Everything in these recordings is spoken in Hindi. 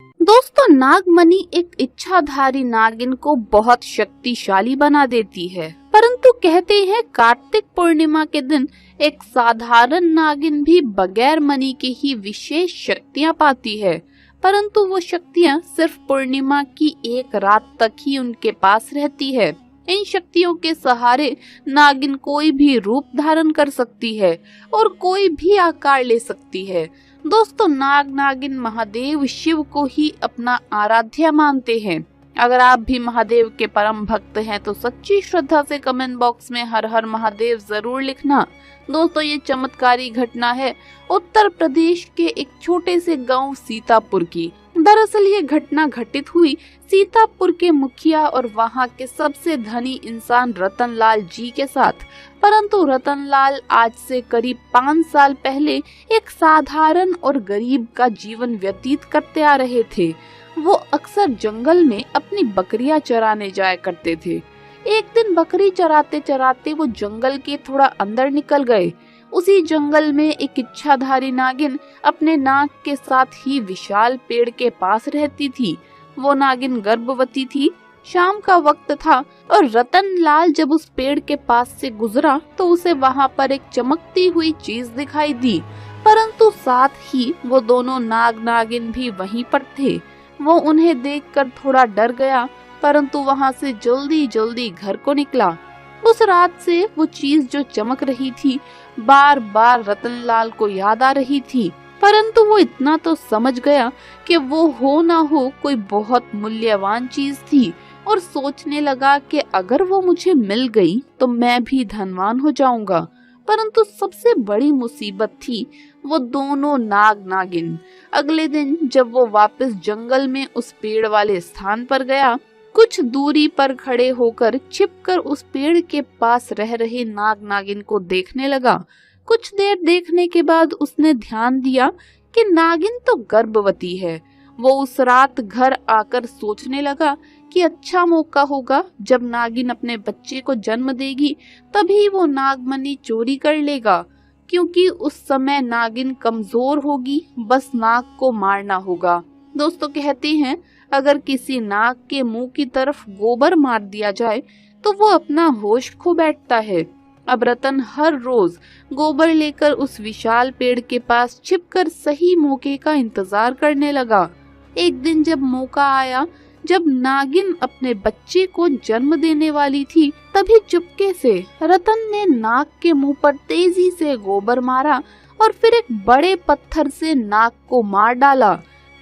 दोस्तों, नागमणि एक इच्छाधारी नागिन को बहुत शक्तिशाली बना देती है, परंतु कहते हैं कार्तिक पूर्णिमा के दिन एक साधारण नागिन भी बगैर मणि के ही विशेष शक्तियां पाती है। परंतु वो शक्तियां सिर्फ पूर्णिमा की एक रात तक ही उनके पास रहती है। इन शक्तियों के सहारे नागिन कोई भी रूप धारण कर सकती है और कोई भी आकार ले सकती है। दोस्तों, नाग नागिन महादेव शिव को ही अपना आराध्य मानते हैं। अगर आप भी महादेव के परम भक्त हैं तो सच्ची श्रद्धा से कमेंट बॉक्स में हर हर महादेव जरूर लिखना। दोस्तों, ये चमत्कारी घटना है उत्तर प्रदेश के एक छोटे से गांव सीतापुर की। दरअसल ये घटना घटित हुई सीतापुर के मुखिया और वहां के सबसे धनी इंसान रतनलाल जी के साथ। परंतु रतनलाल आज से करीब 5 साल पहले एक साधारण और गरीब का जीवन व्यतीत करते आ रहे थे। वो अक्सर जंगल में अपनी बकरियां चराने जाया करते थे। एक दिन बकरी चराते चराते वो जंगल के थोड़ा अंदर निकल गए। उसी जंगल में एक इच्छाधारी नागिन अपने नाग के साथ ही विशाल पेड़ के पास रहती थी। वो नागिन गर्भवती थी। शाम का वक्त था और रतनलाल जब उस पेड़ के पास से गुजरा तो उसे वहां पर एक चमकती हुई चीज दिखाई दी। परंतु साथ ही वो दोनों नाग नागिन भी वहीं पर थे। वो उन्हें देखकर थोड़ा डर गया, परंतु वहां से जल्दी जल्दी घर को निकला। उस रात से वो चीज जो चमक रही थी बार बार रतनलाल को याद आ रही थी। परंतु वो इतना तो समझ गया कि वो हो ना हो कोई बहुत मूल्यवान चीज थी और सोचने लगा कि अगर वो मुझे मिल गई तो मैं भी धनवान हो जाऊंगा। परंतु सबसे बड़ी मुसीबत थी वो दोनों नाग नागिन। अगले दिन जब वो वापस जंगल में उस पेड़ वाले स्थान पर गया, कुछ दूरी पर खड़े होकर छिपकर उस पेड़ के पास रह रहे नाग नागिन को देखने लगा। कुछ देर देखने के बाद उसने ध्यान दिया कि नागिन तो गर्भवती है। वो उस रात घर आकर सोचने लगा कि अच्छा मौका होगा, जब नागिन अपने बच्चे को जन्म देगी तभी वो नागमणि चोरी कर लेगा, क्योंकि उस समय नागिन कमजोर होगी, बस नाग को मारना होगा। दोस्तों, कहते हैं अगर किसी नाग के मुंह की तरफ गोबर मार दिया जाए तो वो अपना होश खो बैठता है। अब रतन हर रोज गोबर लेकर उस विशाल पेड़ के पास छिपकर सही मौके का इंतजार करने लगा। एक दिन जब मौका आया, जब नागिन अपने बच्चे को जन्म देने वाली थी, तभी चुपके से रतन ने नाग के मुंह पर तेजी से गोबर मारा और फिर एक बड़े पत्थर से नाग को मार डाला।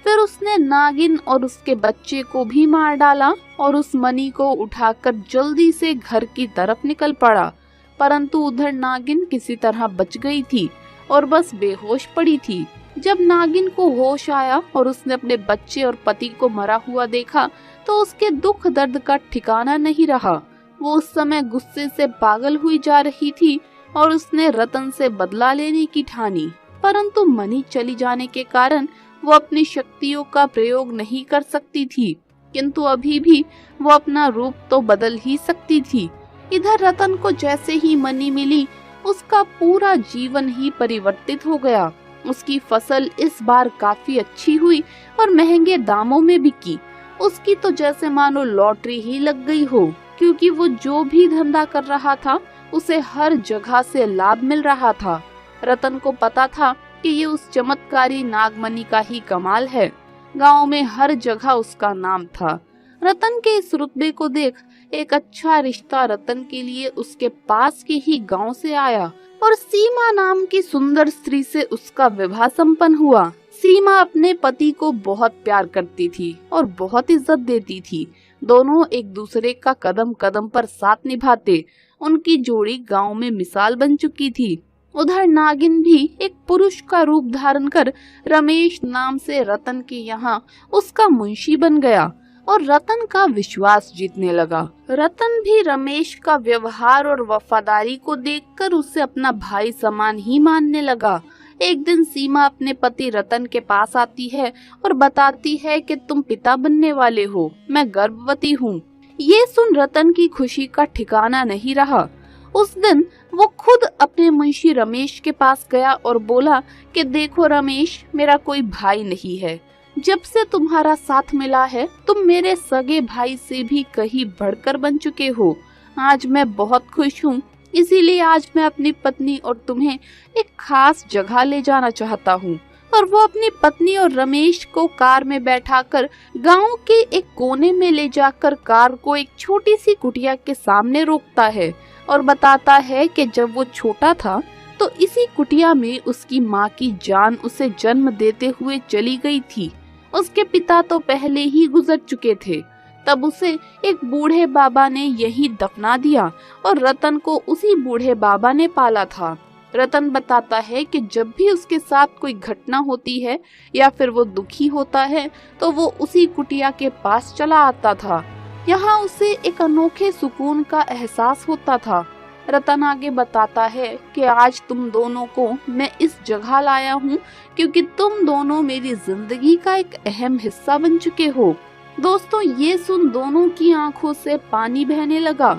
फिर उसने नागिन और उसके बच्चे को भी मार डाला और उस मणि को उठाकर जल्दी से घर की तरफ निकल पड़ा। परंतु उधर नागिन किसी तरह बच गई थी और बस बेहोश पड़ी थी। जब नागिन को होश आया और उसने अपने बच्चे और पति को मरा हुआ देखा तो उसके दुख दर्द का ठिकाना नहीं रहा। वो उस समय गुस्से से पागल हुई जा रही थी और उसने रतन से बदला लेने की ठानी। परंतु मणि चली जाने के कारण वो अपनी शक्तियों का प्रयोग नहीं कर सकती थी, किंतु अभी भी वो अपना रूप तो बदल ही सकती थी। इधर रतन को जैसे ही मणि मिली, उसका पूरा जीवन ही परिवर्तित हो गया। उसकी फसल इस बार काफी अच्छी हुई और महंगे दामों में बिकी। उसकी तो जैसे मानो लॉटरी ही लग गई हो, क्योंकि वो जो भी धंधा कर रहा था उसे हर जगह से लाभ मिल रहा था। रतन को पता था कि ये उस चमत्कारी नागमणि का ही कमाल है। गांव में हर जगह उसका नाम था। रतन के इस रुतबे को देख एक अच्छा रिश्ता रतन के लिए उसके पास के ही गांव से आया और सीमा नाम की सुंदर स्त्री से उसका विवाह संपन्न हुआ। सीमा अपने पति को बहुत प्यार करती थी और बहुत इज्जत देती थी। दोनों एक दूसरे का कदम कदम पर साथ निभाते। उनकी जोड़ी गांव में मिसाल बन चुकी थी। उधर नागिन भी एक पुरुष का रूप धारण कर रमेश नाम से रतन के यहाँ उसका मुंशी बन गया और रतन का विश्वास जीतने लगा। रतन भी रमेश का व्यवहार और वफादारी को देखकर उसे अपना भाई समान ही मानने लगा। एक दिन सीमा अपने पति रतन के पास आती है और बताती है कि तुम पिता बनने वाले हो, मैं गर्भवती हूँ। ये सुन रतन की खुशी का ठिकाना नहीं रहा। उस दिन वो खुद अपने मुंशी रमेश के पास गया और बोला कि देखो रमेश, मेरा कोई भाई नहीं है, जब से तुम्हारा साथ मिला है तुम मेरे सगे भाई से भी कहीं बढ़कर बन चुके हो। आज मैं बहुत खुश हूँ, इसीलिए आज मैं अपनी पत्नी और तुम्हें एक खास जगह ले जाना चाहता हूँ। और वो अपनी पत्नी और रमेश को कार में बैठाकर गांव के एक कोने में ले जाकर कार को एक छोटी सी कुटिया के सामने रोकता है और बताता है कि जब वो छोटा था तो इसी कुटिया में उसकी माँ की जान उसे जन्म देते हुए चली गई थी। उसके पिता तो पहले ही गुजर चुके थे। तब उसे एक बूढ़े बाबा ने यही दफना दिया और रतन को उसी बूढ़े बाबा ने पाला था। रतन बताता है कि जब भी उसके साथ कोई घटना होती है या फिर वो दुखी होता है तो वो उसी कुटिया के पास चला आता था। यहाँ उसे एक अनोखे सुकून का एहसास होता था। रतन आगे बताता है कि आज तुम दोनों को मैं इस जगह लाया हूँ क्योंकि तुम दोनों मेरी जिंदगी का एक अहम हिस्सा बन चुके हो। दोस्तों, ये सुन दोनों की आंखों से पानी बहने लगा।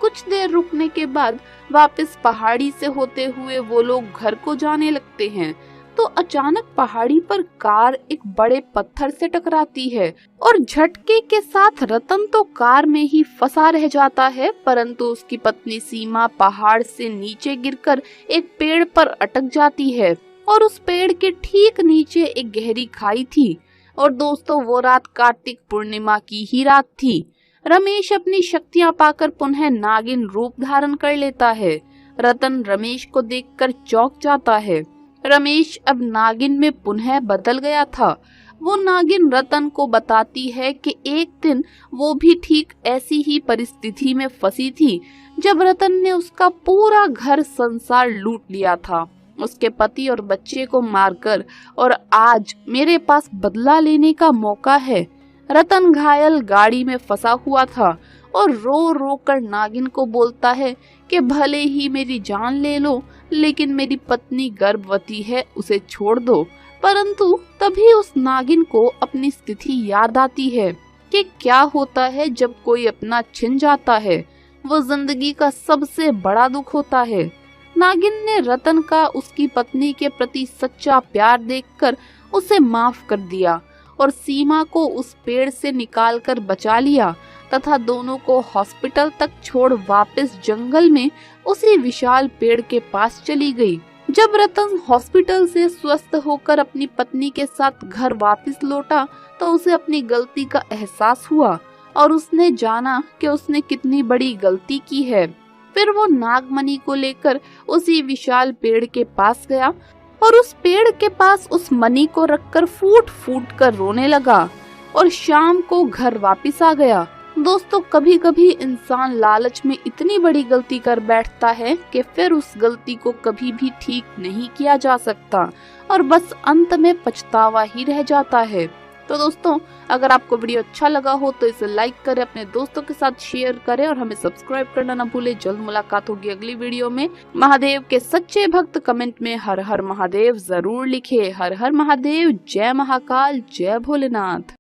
कुछ देर रुकने के बाद वापस पहाड़ी से होते हुए वो लोग घर को जाने लगते हैं तो अचानक पहाड़ी पर कार एक बड़े पत्थर से टकराती है और झटके के साथ रतन तो कार में ही फंसा रह जाता है, परंतु उसकी पत्नी सीमा पहाड़ से नीचे गिरकर एक पेड़ पर अटक जाती है और उस पेड़ के ठीक नीचे एक गहरी खाई थी। और दोस्तों, वो रात कार्तिक पूर्णिमा की ही रात थी। रमेश अपनी शक्तियां पाकर पुनः नागिन रूप धारण कर लेता है। रतन रमेश को देखकर चौंक जाता है। रमेश अब नागिन में पुनः बदल गया था। वो नागिन रतन को बताती है कि एक दिन वो भी ठीक ऐसी ही परिस्थिति में फंसी थी जब रतन ने उसका पूरा घर संसार लूट लिया था, उसके पति और बच्चे को मारकर, और आज मेरे पास बदला लेने का मौका है। रतन घायल गाड़ी में फंसा हुआ था और रो रो कर नागिन को बोलता है कि भले ही मेरी जान ले लो लेकिन मेरी पत्नी गर्भवती है, उसे छोड़ दो। परंतु तभी उस नागिन को अपनी स्थिति याद आती है कि क्या होता है जब कोई अपना छिन जाता है। वो जिंदगी का सबसे बड़ा दुख होता है। नागिन ने रतन का उसकी पत्नी के प्रति सच्चा प्यार देखकर उसे माफ कर दिया और सीमा को उस पेड़ से निकालकर बचा लिया तथा दोनों को हॉस्पिटल तक छोड़ वापस जंगल में उसी विशाल पेड़ के पास चली गई। जब रतन हॉस्पिटल से स्वस्थ होकर अपनी पत्नी के साथ घर वापस लौटा तो उसे अपनी गलती का एहसास हुआ और उसने जाना कि उसने कितनी बड़ी गलती की है। फिर वो नागमणि को लेकर उसी विशाल पेड़ के पास गया और उस पेड़ के पास उस मणि को रखकर फूट फूट कर रोने लगा और शाम को घर वापस आ गया। दोस्तों, कभी कभी इंसान लालच में इतनी बड़ी गलती कर बैठता है कि फिर उस गलती को कभी भी ठीक नहीं किया जा सकता और बस अंत में पछतावा ही रह जाता है। तो दोस्तों, अगर आपको वीडियो अच्छा लगा हो तो इसे लाइक करें, अपने दोस्तों के साथ शेयर करें और हमें सब्सक्राइब करना न भूलें। जल्द मुलाकात होगी अगली वीडियो में। महादेव के सच्चे भक्त कमेंट में हर हर महादेव जरूर लिखे। हर हर महादेव, जय महाकाल, जय भोलेनाथ।